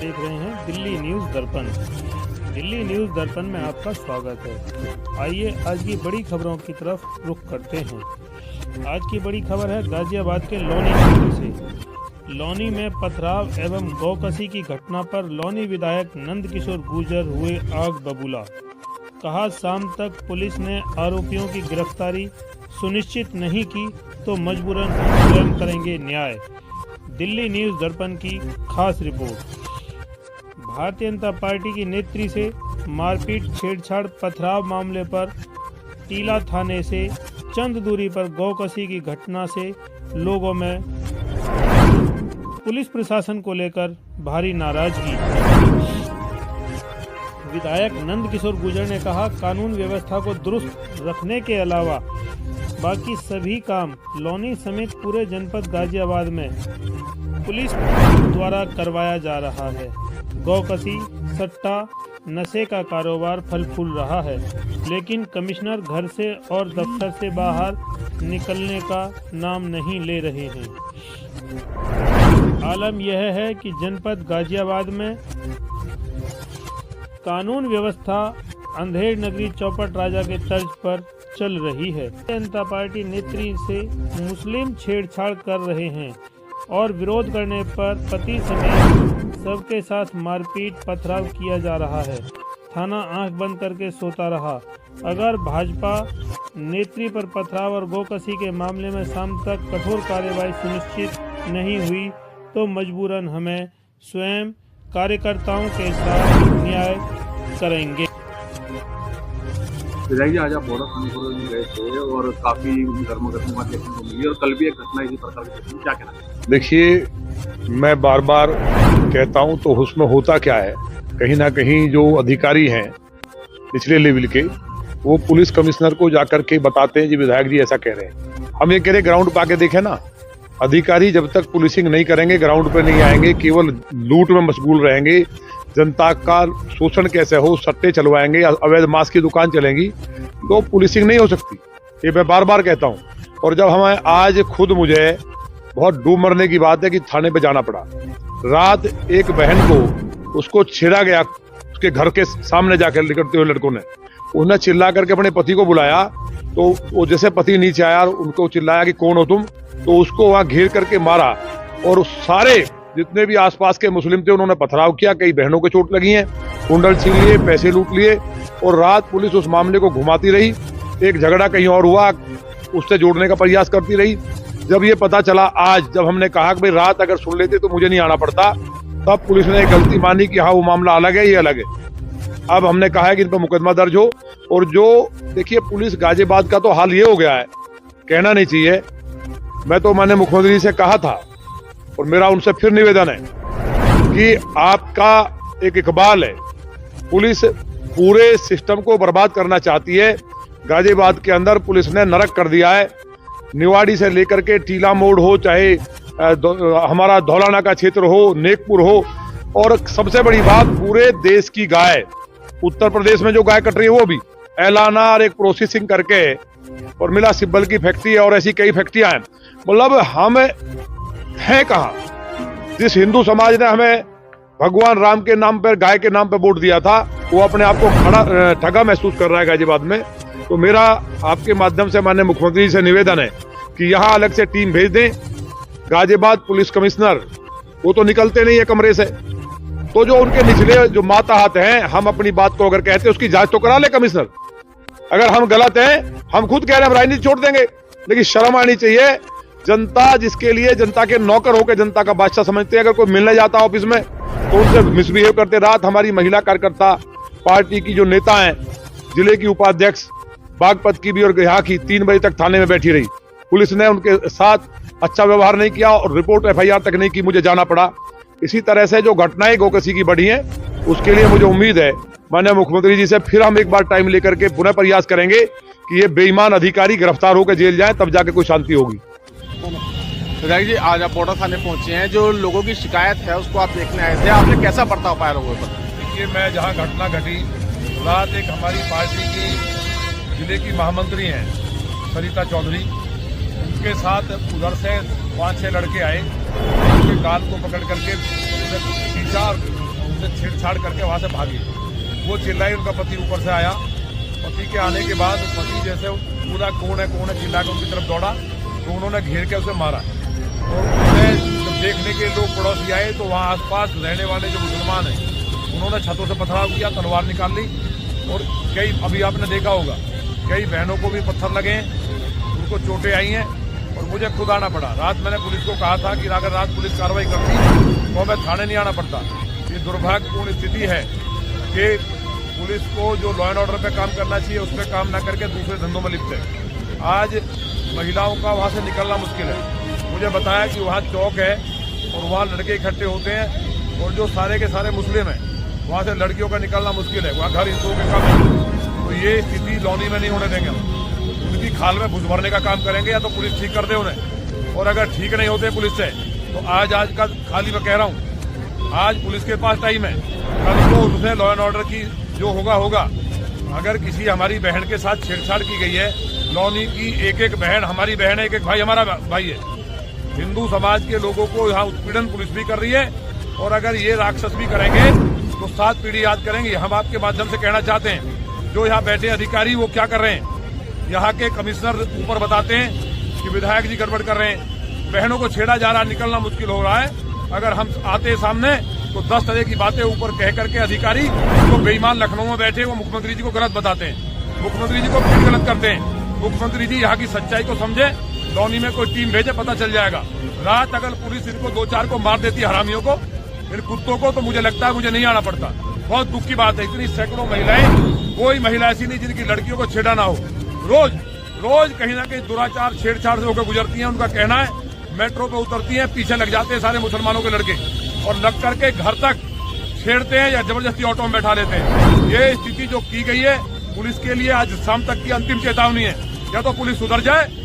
देख रहे हैं दिल्ली न्यूज़ दर्पण। दिल्ली न्यूज़ दर्पण में आपका स्वागत है। आइए आज की बड़ी खबरों की तरफ रुख करते हैं। आज की बड़ी खबर है गाजियाबाद के लोनी क्षेत्र से। लोनी में पथराव एवं गौकसी की घटना पर लोनी विधायक नंदकिशोर गुर्जर हुए आग बबूला। कहा, शाम तक पुलिस ने आरोपियों की गिरफ्तारी सुनिश्चित नहीं की तो मजबूरन हम स्वयं करेंगे न्याय। दिल्ली न्यूज़ दर्पण की खास रिपोर्ट। भारतीय जनता पार्टी की नेत्री से मारपीट छेड़छाड़ पथराव मामले पर टीला थाने से चंद दूरी पर गौकसी की घटना से लोगों में पुलिस प्रशासन को लेकर भारी नाराजगी। विधायक नंदकिशोर गुर्जर ने कहा, कानून व्यवस्था को दुरुस्त रखने के अलावा बाकी सभी काम लोनी समेत पूरे जनपद गाजियाबाद में पुलिस द्वारा करवाया जा रहा है। गौकसी, सट्टा, नशे का कारोबार फल फूल रहा है, लेकिन कमिश्नर घर से और दफ्तर से बाहर निकलने का नाम नहीं ले रहे हैं। आलम यह है कि जनपद गाजियाबाद में कानून व्यवस्था अंधेर नगरी चौपट राजा के तर्ज पर चल रही है। जनता पार्टी नेत्री से मुस्लिम छेड़छाड़ कर रहे हैं और विरोध करने पर पति समेत सबके साथ मारपीट पथराव किया जा रहा है। थाना आंख बंद करके सोता रहा। अगर भाजपा नेत्री पर पथराव और गौकसी के मामले में शाम तक कठोर कार्रवाई सुनिश्चित नहीं हुई तो मजबूरन हमें स्वयं कार्यकर्ताओं के साथ न्याय करेंगे। विधायक जी, आज आप बॉर्डर थाने पर गए थे और काफी गर्मा गर्मी बात देखने को मिली और कल भी एक घटना इसी प्रकार की, क्या कहना है? देखिए, मैं बार बार कहता हूं तो उसमें होता क्या है, कहीं ना कहीं जो अधिकारी हैं निचले लेवल के, वो पुलिस कमिश्नर को जाकर के बताते हैं जी विधायक जी ऐसा कह रहे हैं। हम ये कह रहे ग्राउंड पे आके देखें ना, अधिकारी जब तक पुलिसिंग नहीं करेंगे, ग्राउंड पे नहीं आएंगे, केवल लूट में मशगूल रहेंगे, जनता का शोषण कैसे हो, सट्टे चलवाएंगे, अवैध मांस की दुकान चलेंगी, तो पुलिसिंग नहीं हो सकती। ये मैं बार बार कहता हूँ। और जब हमें आज खुद मुझे बहुत डूब मरने की बात है कि थाने पे जाना पड़ा। रात एक बहन को उसको छेड़ा गया, उसके घर के सामने जाकर निकलते हुए लड़कों ने, उसने चिल्ला करके अपने पति को बुलाया, तो वो जैसे पति नीचे आया उनको चिल्लाया कि कौन हो तुम, तो उसको वहां घेर करके मारा और सारे जितने भी आसपास के मुस्लिम थे उन्होंने पथराव किया। कई बहनों को चोट लगी है, कुंडल छीन लिए, पैसे लूट लिए और रात पुलिस उस मामले को घुमाती रही। एक झगड़ा कहीं और हुआ, उससे जोड़ने का प्रयास करती रही। जब ये पता चला आज, जब हमने कहा कि भाई रात अगर सुन लेते तो मुझे नहीं आना पड़ता, तब पुलिस ने गलती मानी कि हाँ वो मामला अलग है, ये अलग है। अब हमने कहा है कि इन पर मुकदमा दर्ज हो। और जो देखिए पुलिस गाजियाबाद का तो हाल ये हो गया है, कहना नहीं चाहिए। मैंने मुख्यमंत्री से कहा था और मेरा उनसे फिर निवेदन है कि आपका एक इकबाल है, पुलिस पूरे सिस्टम को बर्बाद करना चाहती है। गाजियाबाद के अंदर पुलिस ने नरक कर दिया है। निवाड़ी से लेकर के टीला मोड़ हो, चाहे हमारा धौलाना का क्षेत्र हो, नेकपुर हो, और सबसे बड़ी बात पूरे देश की गाय, उत्तर प्रदेश में जो गाय कट रही है वो भी एलाना और एक प्रोसेसिंग करके, और मिला सिब्बल की फैक्ट्री है और ऐसी कई फैक्ट्रियां हैं। मतलब हम हैं कहाँ? जिस हिंदू समाज ने हमें भगवान राम के नाम पर, गाय के नाम पर वोट दिया था, वो अपने आप को ठगा महसूस कर रहा है गाजियाबाद में। तो मेरा आपके माध्यम से माननीय मुख्यमंत्री से निवेदन है कि यहाँ अलग से टीम भेज दें। गाजियाबाद पुलिस कमिश्नर वो तो निकलते नहीं है कमरे से, तो जो उनके निचले जो माताहत हैं, हम अपनी बात को अगर कहते हैं उसकी जांच तो करा ले कमिश्नर। अगर हम गलत हैं, हम खुद कह रहे हैं हम राजनीति छोड़ देंगे, लेकिन शर्म आनी चाहिए। जनता जिसके लिए जनता के नौकर होकर जनता का बादशाह समझते हैं, अगर कोई मिलने जाता ऑफिस में तो उनसे मिसबिहेव करते। रात हमारी महिला कार्यकर्ता, पार्टी की जो नेता हैं, जिले की उपाध्यक्ष बागपत की भी और यहाँ की, 3 बजे तक थाने में बैठी रही। पुलिस ने उनके साथ अच्छा व्यवहार नहीं किया और रिपोर्ट FIR तक नहीं की, मुझे जाना पड़ा। इसी तरह से जो घटनाएं गौकसी की बढ़ी हैं, उसके लिए मुझे उम्मीद है माननीय मुख्यमंत्री जी से फिर हम एक बार टाइम लेकर के पुनः प्रयास करेंगे कि ये बेईमान अधिकारी गिरफ्तार होकर जेल जाएं, तब जाके कोई शांति होगी। विधायक जी, आज आप बॉर्डर थाने पहुंचे हैं, जो लोगों की शिकायत है उसको आप देखने आए थे, आपने कैसा बर्ताव पाया लोगों पर? देखिए, मैं जहाँ घटना घटी रात, एक हमारी पार्टी की जिले की महामंत्री हैं सरिता चौधरी, उनके साथ उधर से 5-6 लड़के आए, उनके गाल को पकड़ करके खींचा और उनसे छेड़छाड़ करके वहां से भागी। वो चिल्लाई, उनका पति ऊपर से आया। पति के आने के बाद पति जैसे पूरा कौन है चिल्ला कर उनकी तरफ दौड़ा तो उन्होंने घेर के उसे मारा। और उन्हें जब देखने के लोग पड़ोसी आए तो वहाँ आसपास रहने वाले जो मुसलमान हैं उन्होंने छतों से पथराव किया, तलवार निकाल ली। और कई, अभी आपने देखा होगा, कई बहनों को भी पत्थर लगे हैं, उनको चोटें आई हैं और मुझे खुद आना पड़ा। रात मैंने पुलिस को कहा था कि अगर रात पुलिस कार्रवाई करती तो हमें थाने नहीं आना पड़ता। ये दुर्भाग्यपूर्ण स्थिति है कि पुलिस को जो लॉ एंड ऑर्डर पे काम करना चाहिए उस पर काम न करके दूसरे धंधों में लिप्त है। आज महिलाओं का वहाँ से निकलना मुश्किल है। मुझे बताया कि वहाँ चौक है और वहाँ लड़के इकट्ठे होते हैं और जो सारे के सारे मुस्लिम हैं वहाँ से लड़कियों का निकलना मुश्किल है। वहाँ घर हिंदुओं के कम है। तो ये स्थिति लौनी में नहीं होने देंगे हम। उनकी खाल में घुस भरने का काम करेंगे या तो पुलिस ठीक कर दे उन्हें। और अगर ठीक नहीं होते पुलिस से तो आज का खाली मैं कह रहा हूँ, आज पुलिस के पास टाइम है, कल को उनसे लॉ एंड ऑर्डर की जो होगा। अगर किसी हमारी बहन के साथ छेड़छाड़ की गई है, लौनी की एक बहन हमारी बहन है, एक भाई हमारा भाई है। हिंदू समाज के लोगों को यहाँ उत्पीड़न पुलिस भी कर रही है और अगर ये राक्षस भी करेंगे तो 7 पीढ़ी याद करेंगे। हम आपके माध्यम से कहना चाहते हैं, जो यहाँ बैठे अधिकारी वो क्या कर रहे हैं। यहाँ के कमिश्नर ऊपर बताते हैं कि विधायक जी गड़बड़ कर रहे हैं, बहनों को छेड़ा जा रहा, निकलना मुश्किल हो रहा है। अगर हम आते सामने तो 10 तरह की बातें ऊपर कह करके अधिकारी जो बेईमान लखनऊ में बैठे वो मुख्यमंत्री जी को गलत बताते हैं, मुख्यमंत्री जी को फिर गलत करते हैं। मुख्यमंत्री जी यहाँ की सच्चाई को समझे, लौनी में कोई टीम भेजे, पता चल जाएगा। रात अगर पुलिस इनको 2-4 को मार देती हरामियों को, इन कुत्तों को, तो मुझे लगता है मुझे नहीं आना पड़ता। बहुत दुख की बात है, इतनी सैकड़ों महिलाएं, कोई महिला ऐसी नहीं जिनकी लड़कियों को छेड़ा ना हो। रोज कहीं ना कहीं दुराचार छेड़छाड़ से होकर गुजरती हैं। उनका कहना है मेट्रो पे उतरती हैं, पीछे लग जाते हैं सारे मुसलमानों के लड़के और लग करके घर तक छेड़ते हैं या जबरदस्ती ऑटो में बैठा लेते हैं। ये स्थिति जो की गई है पुलिस के लिए आज शाम तक की अंतिम चेतावनी है। या तो पुलिस सुधर जाए